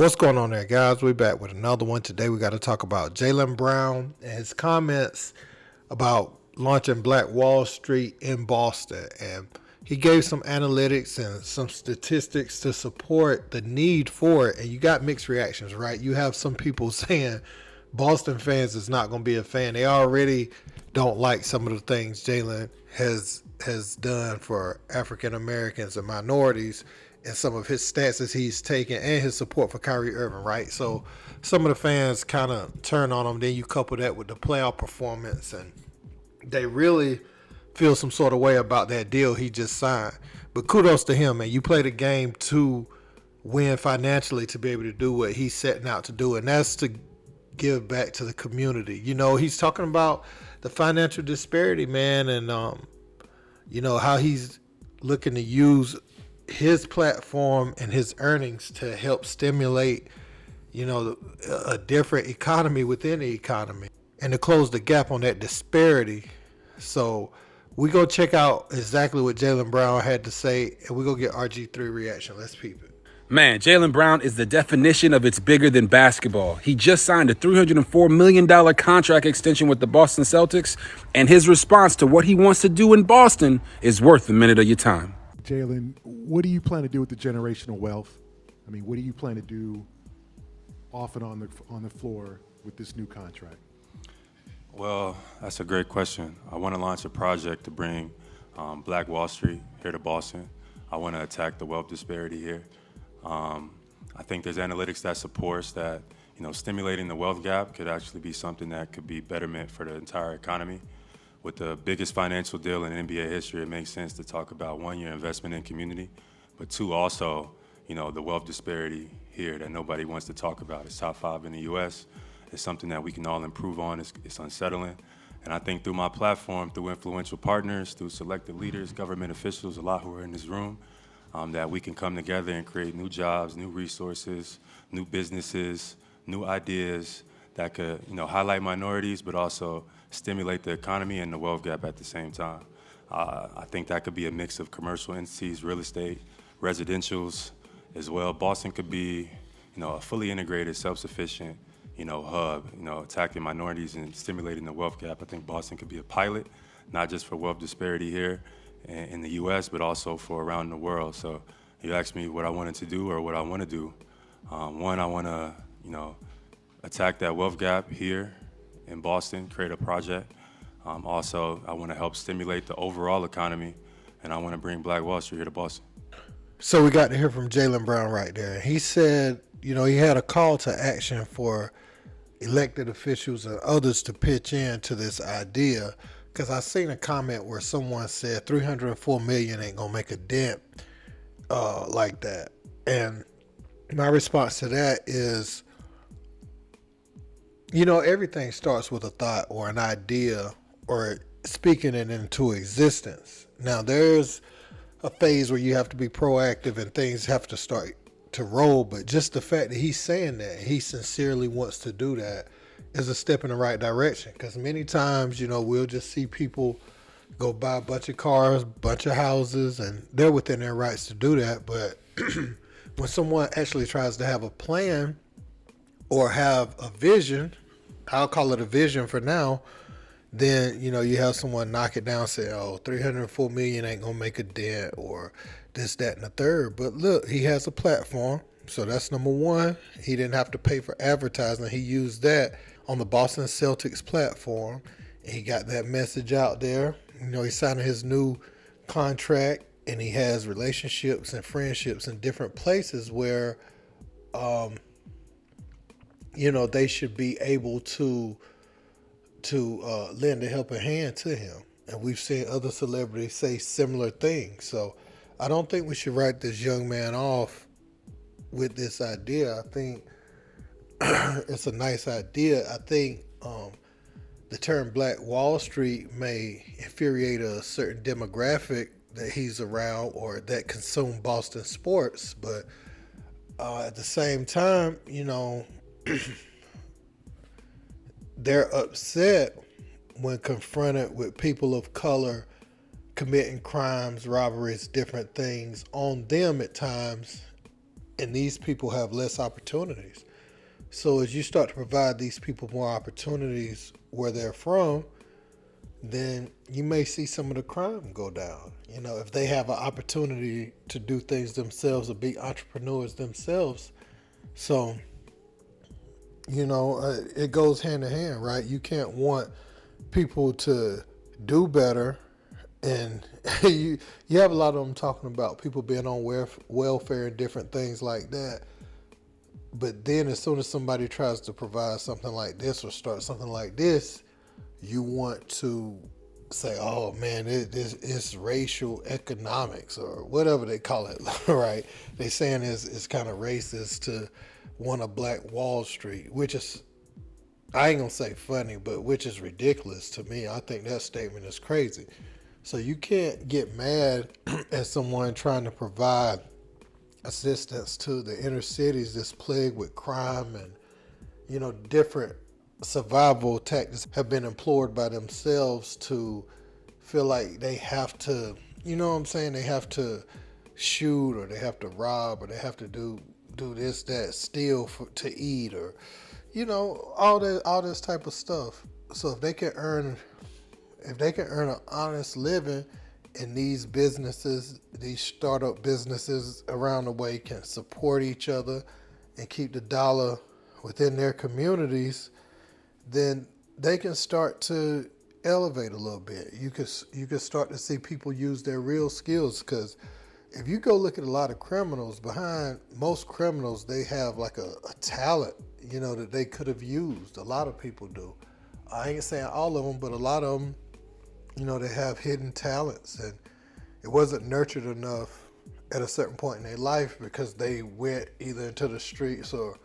What's going on there, guys? We're back with another one. Today we got to talk about Jaylen Brown and his comments about launching Black Wall Street in Boston. And he gave some analytics and some statistics to support the need for it. And you got mixed reactions, right? You have some people saying Boston fans is not going to be a fan. They already don't like some of the things Jaylen has done for African Americans and minorities, and some of his stances he's taken and his support for Kyrie Irving, right? So some of the fans kind of turn on him. Then you couple that with the playoff performance, and they really feel some sort of way about that deal he just signed. But kudos to him, man. You played a game to win financially to be able to do what he's setting out to do, and that's to give back to the community. You know, he's talking about the financial disparity, man, and how he's looking to use his platform and his earnings to help stimulate, a different economy within the economy and to close the gap on that disparity. So we go check out exactly what Jaylen Brown had to say, and we go get RG3 reaction. Let's peep it. Man, Jaylen Brown is the definition of it's bigger than basketball. He just signed a $304 million contract extension with the Boston Celtics, and his response to what he wants to do in Boston is worth a minute of your time. Jaylen, what do you plan to do with the generational wealth? I mean, what do you plan to do off and on the floor with this new contract? Well, that's a great question. I want to launch a project to bring Black Wall Street here to Boston. I want to attack the wealth disparity here. I think there's analytics that supports that, stimulating the wealth gap could actually be something that could be betterment for the entire economy. With the biggest financial deal in NBA history, it makes sense to talk about, one, your investment in community, but two, also, the wealth disparity here that nobody wants to talk about. It's top 5 in the U.S. It's something that we can all improve on. It's unsettling. And I think through my platform, through influential partners, through selected leaders, government officials, a lot who are in this room, that we can come together and create new jobs, new resources, new businesses, new ideas that could, highlight minorities, but also stimulate the economy and the wealth gap at the same time. I think that could be a mix of commercial entities, real estate, residentials as well. Boston could be, a fully integrated, self-sufficient, hub, attacking minorities and stimulating the wealth gap. I think Boston could be a pilot, not just for wealth disparity here in the U.S., but also for around the world. So you asked me what I wanted to do or what I want to do. One, I want to, attack that wealth gap here in Boston, create a project. Also, I want to help stimulate the overall economy, and I want to bring Black Wall Street here to Boston. So we got to hear from Jaylen Brown right there. He said, he had a call to action for elected officials and others to pitch in to this idea, because I seen a comment where someone said $304 million ain't gonna make a dent like that. And my response to that is, everything starts with a thought or an idea or speaking it into existence. Now, there's a phase where you have to be proactive and things have to start to roll, but just the fact that he's saying that he sincerely wants to do that is a step in the right direction, because many times, we'll just see people go buy a bunch of cars, bunch of houses, and they're within their rights to do that. But when someone actually tries to have a plan or have a vision, I'll call it a vision for now, then, you have someone knock it down and say, oh, $304 million ain't going to make a dent or this, that, and the third. But look, he has a platform. So that's number one. He didn't have to pay for advertising. He used that on the Boston Celtics platform. And he got that message out there. He's signing his new contract, and he has relationships and friendships in different places where, they should be able to lend a helping hand to him. And we've seen other celebrities say similar things. So I don't think we should write this young man off with this idea. I think it's a nice idea. I think the term Black Wall Street may infuriate a certain demographic that he's around or that consume Boston sports. But at the same time, they're upset when confronted with people of color committing crimes, robberies, different things on them at times and these people have less opportunities. So as you start to provide these people more opportunities where they're from, then you may see some of the crime go down. You know, if they have an opportunity to do things themselves or be entrepreneurs themselves. So, you know, it goes hand in hand, right? You can't want people to do better, and you have a lot of them talking about people being on welfare and different things like that. But then as soon as somebody tries to provide something like this or start something like this, you want to say, oh man, it's racial economics or whatever they call it, right? They saying it's kind of racist to want a Black Wall Street, which is, I ain't gonna say funny, but which is ridiculous to me. I think that statement is crazy. So you can't get mad at someone trying to provide assistance to the inner cities that's plagued with crime, and you know, different survival tactics have been employed by themselves to feel like they have to, you know what I'm saying, they have to shoot or they have to rob or they have to do this, that, steal to eat, or you know, all this type of stuff. So if they can earn an honest living, and these businesses, these startup businesses around the way can support each other and keep the dollar within their communities, then they can start to elevate a little bit. You could start to see people use their real skills, because if you go look at a lot of criminals, behind most criminals, they have like a talent, you know, that they could have used. A lot of people do. I ain't saying all of them, but a lot of them, you know, they have hidden talents, and it wasn't nurtured enough at a certain point in their life because they went either into the streets or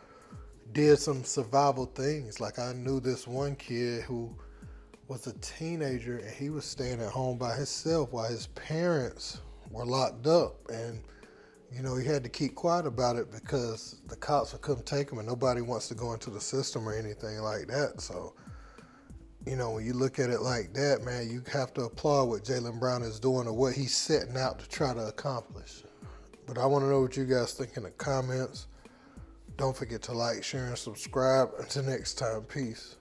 did some survival things. Like I knew this one kid who was a teenager, and he was staying at home by himself while his parents were locked up, and you know, he had to keep quiet about it because the cops would come take him, and nobody wants to go into the system or anything like that. So, you know, when you look at it like that, man, you have to applaud what Jaylen Brown is doing or what he's setting out to try to accomplish. But I want to know what you guys think in the comments. Don't forget to like, share, and subscribe. Until next time, peace.